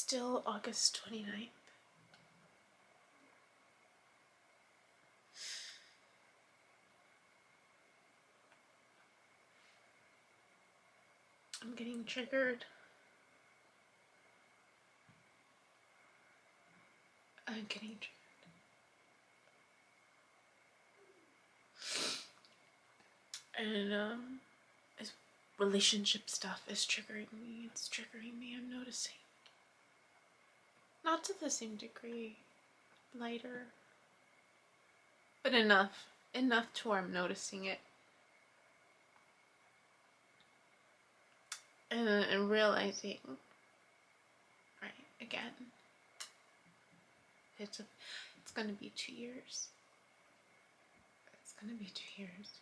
still August 29th. I'm getting triggered. I'm getting triggered. And it's relationship stuff is triggering me. It's triggering me, I'm noticing. Not to the same degree, lighter, but enough to where I'm noticing it. And realizing, right, again, it's gonna be 2 years. It's gonna be 2 years.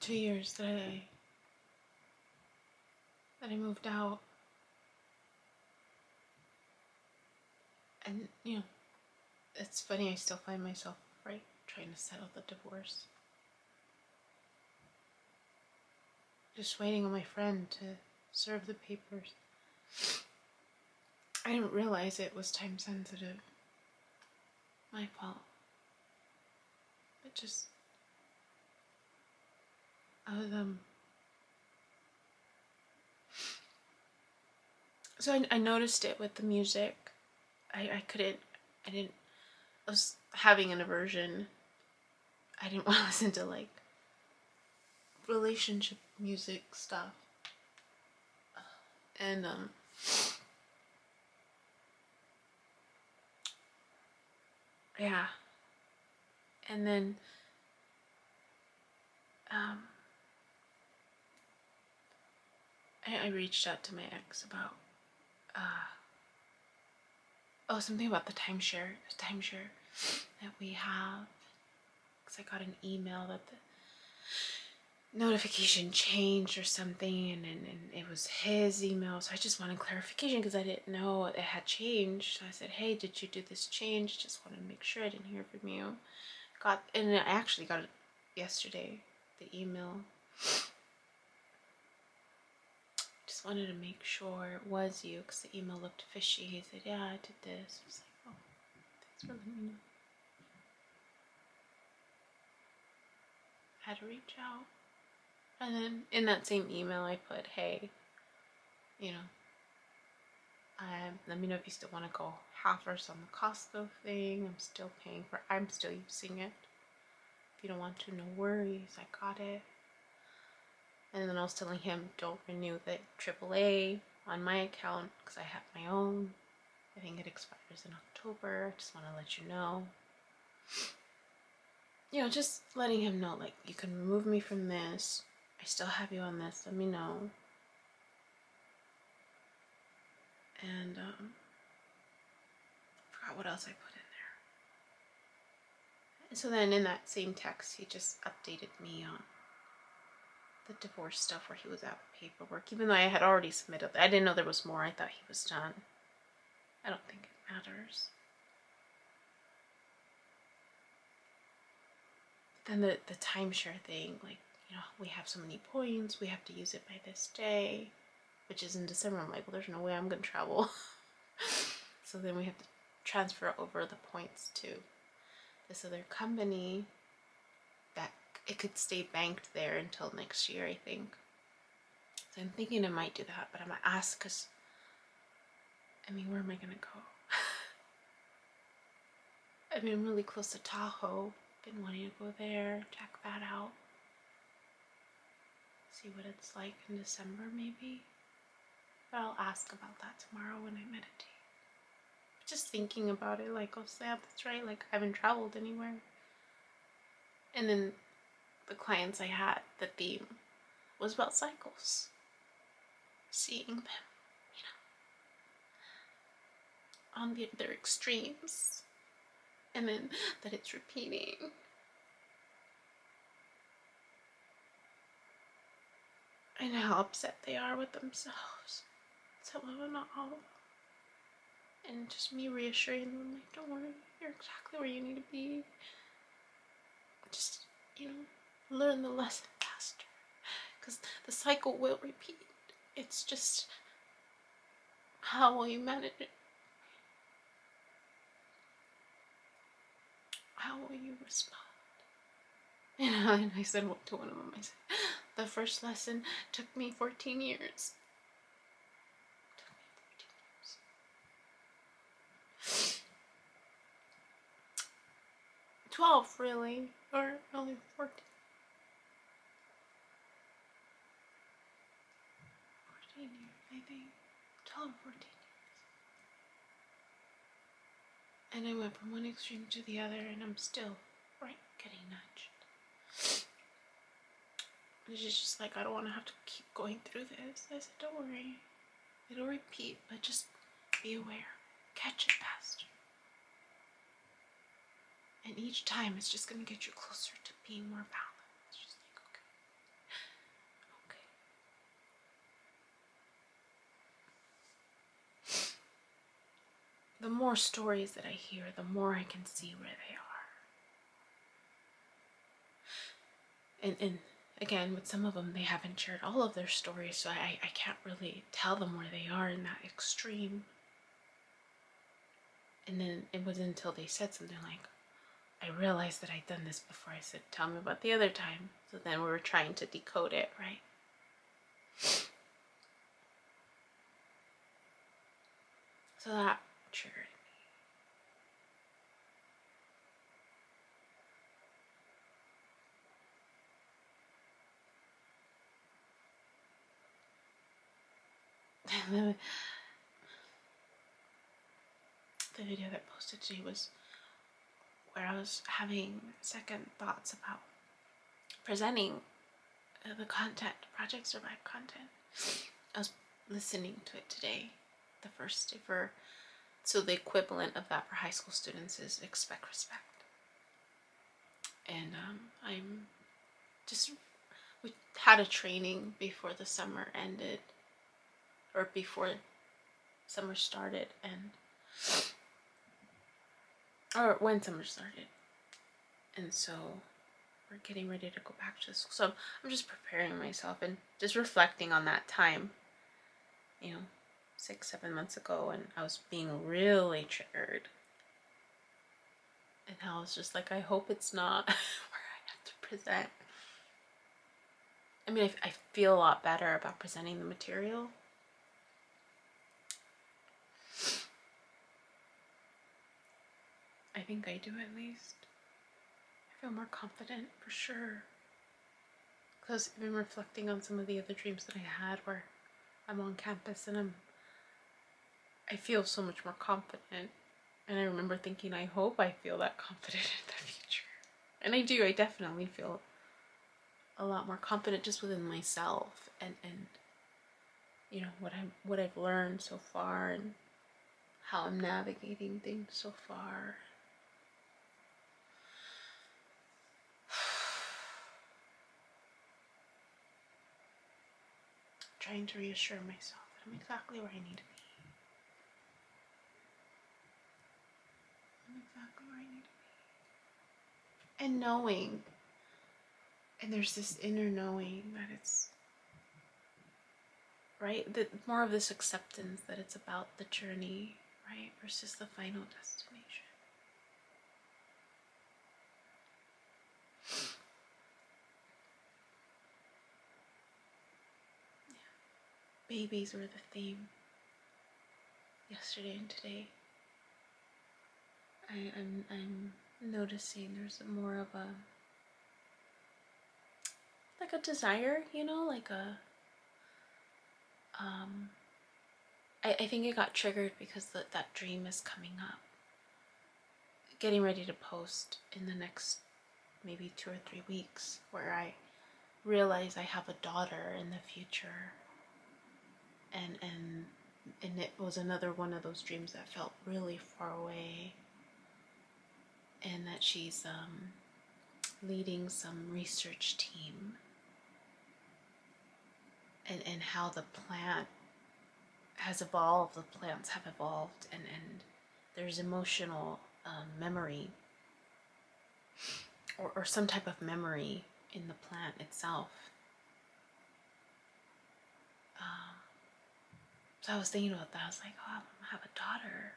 2 years that I moved out. And, you know, it's funny, I still find myself, right, trying to settle the divorce. Just waiting on my friend to serve the papers. I didn't realize it was time sensitive. My fault. But just, I was, so I noticed it with the music. I was having an aversion. I didn't want to listen to, like, relationship music stuff. And, yeah. And then, I reached out to my ex about, something about the timeshare that we have. Because I got an email that the notification changed or something, and it was his email, so I just wanted clarification because I didn't know it had changed. So I said, hey, did you do this change? Just wanted to make sure. I didn't hear from you. And I actually got it yesterday, the email. Just wanted to make sure it was you because the email looked fishy. He said, yeah, I did this. I was like, oh, thanks for letting me know. I had to reach out. And then in that same email I put, hey, you know, let me know if you still want to go halfers on the Costco thing. I'm still using it. If you don't want to, no worries, I got it. And then I was telling him, don't renew the AAA on my account because I have my own. I think it expires in October. Just want to let you know. You know, just letting him know, like, you can remove me from this. I still have you on this. Let me know. And, forgot what else I put in there. And so then in that same text, he just updated me on the divorce stuff where he was out with paperwork. Even though I had already submitted, I didn't know there was more. I thought he was done. I don't think it matters. Then the timeshare thing, like, you know, we have so many points, we have to use it by this day, which is in December. I'm like, well, there's no way I'm gonna travel. So then we have to transfer over the points to this other company that it could stay banked there until next year, I think. So I'm thinking I might do that, but I'm gonna ask because, I mean, where am I gonna go? I mean, I'm really close to Tahoe. Been wanting to go there, check that out. See what it's like in December, maybe. But I'll ask about that tomorrow when I meditate. Just thinking about it, like, oh, snap, that's right, like, I haven't traveled anywhere. And then the clients I had, the theme was about cycles. Seeing them, you know, on their extremes. And then that it's repeating. And how upset they are with themselves. Some of them, not all of them. And just me reassuring them, like, don't worry, you're exactly where you need to be. Just, you know, learn the lesson faster. because the cycle will repeat. It's just, how will you manage it? How will you respond? And I said to one of them, I said, the first lesson took me 14 years. 12, really, or only 14. 14 years, I think. 12, 14 years. And I went from one extreme to the other, and I'm still, right, getting nudged. And she's just like, I don't want to have to keep going through this. I said, don't worry. It'll repeat, but just be aware. Catch it faster. And each time, it's just going to get you closer to being more balanced. It's just like, okay. The more stories that I hear, the more I can see where they are. And again, with some of them, they haven't shared all of their stories, so I can't really tell them where they are in that extreme. And then it wasn't until they said something like, I realized that I'd done this before. I said, tell me about the other time. So then we were trying to decode it, right? So that triggered me. The video that I posted today was where I was having second thoughts about presenting the content, Project Survive content. I was listening to it today, the first day for, so the equivalent of that for high school students is expect respect. And I'm just, we had a training before the summer ended, or before summer started, and or when summer started, and so we're getting ready to go back to school. So I'm just preparing myself and just reflecting on that time, 6-7 months ago, and I was being really triggered, and I was just like, I hope it's not where I have to present. I mean, I feel a lot better about presenting the material. I think I do, at least. I feel more confident, for sure. Because I've been reflecting on some of the other dreams that I had where I'm on campus and I feel so much more confident. And I remember thinking, I hope I feel that confident in the future. And I do. I definitely feel a lot more confident just within myself and what I've learned so far and how I'm navigating things so far. Trying to reassure myself that I'm exactly where I need to be. I'm exactly where I need to be. And knowing, and there's this inner knowing that it's, right? That more of this acceptance that it's about the journey, right? Versus the final destination. Babies were the theme yesterday and today. I'm noticing there's more of a, like a desire, like a, I think it got triggered because that dream is coming up. Getting ready to post in the next maybe 2 or 3 weeks, where I realize I have a daughter in the future, and it was another one of those dreams that felt really far away, and that she's leading some research team, and how the plant has evolved, the plants have evolved, and there's emotional memory or some type of memory in the plant itself. So I was thinking about that. I was like, oh, I'm gonna have a daughter.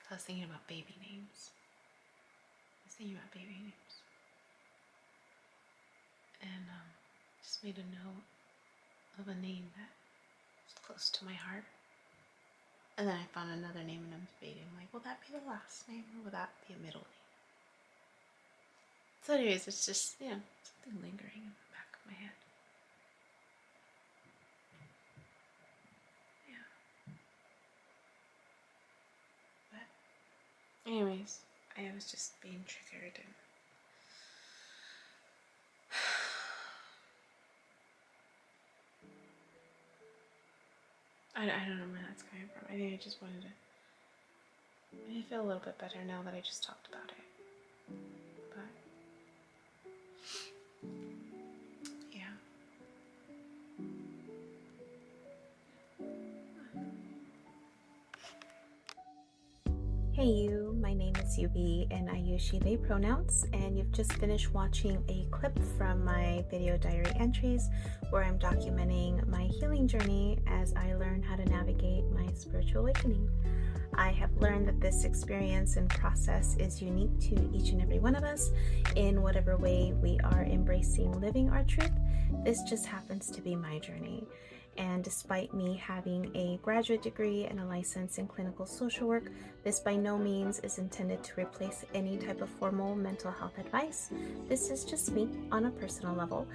I was thinking about baby names. And just made a note of a name that was close to my heart. And then I found another name and I'm debating, like, will that be the last name or will that be a middle name? So anyways, it's just, something lingering in the back of my head. But anyways, I was just being triggered and I don't know where that's coming from. I think I just wanted to. I feel a little bit better now that I just talked about it. But yeah. Hey you, my name is Yubi and I use she, they pronouns, and you've just finished watching a clip from my video diary entries where I'm documenting my healing journey as I learn how to navigate my spiritual awakening. I have learned that this experience and process is unique to each and every one of us in whatever way we are embracing living our truth. This just happens to be my journey. And despite me having a graduate degree and a license in clinical social work, this by no means is intended to replace any type of formal mental health advice. This is just me on a personal level,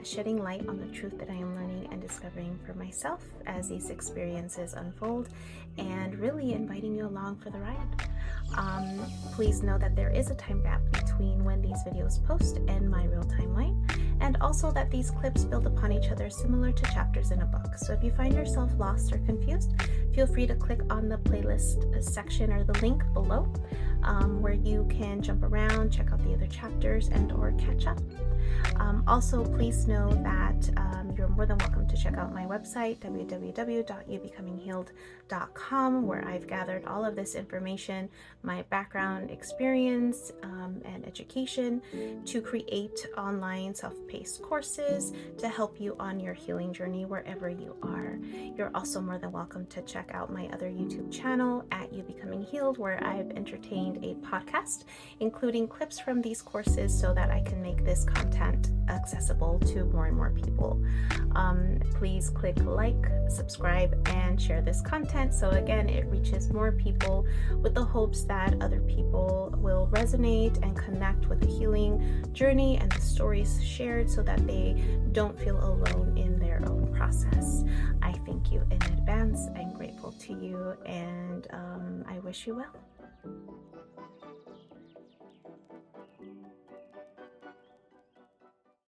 shedding light on the truth that I am learning and discovering for myself as these experiences unfold, and really inviting you along for the ride. Please know that there is a time gap between when these videos post and my real timeline, and also that these clips build upon each other similar to chapters in a book. So if you find yourself lost or confused, feel free to click on the playlist section or the link below, where you can jump around, check out the other chapters, and or catch up. Also, please know that you're more than welcome to check out my website, www.youbecominghealed.com, where I've gathered all of this information, my background, experience, and education to create online self-paced courses to help you on your healing journey wherever you are. You're also more than welcome to check out my other YouTube channel at You Becoming Healed, where I've entertained a podcast, including clips from these courses so that I can make this content accessible to more and more people. Please click like, subscribe, and share this content so again it reaches more people, with the hopes that other people will resonate and connect with the healing journey and the stories shared so that they don't feel alone in their own process. I thank you in advance. I'm grateful to you, and I wish you well.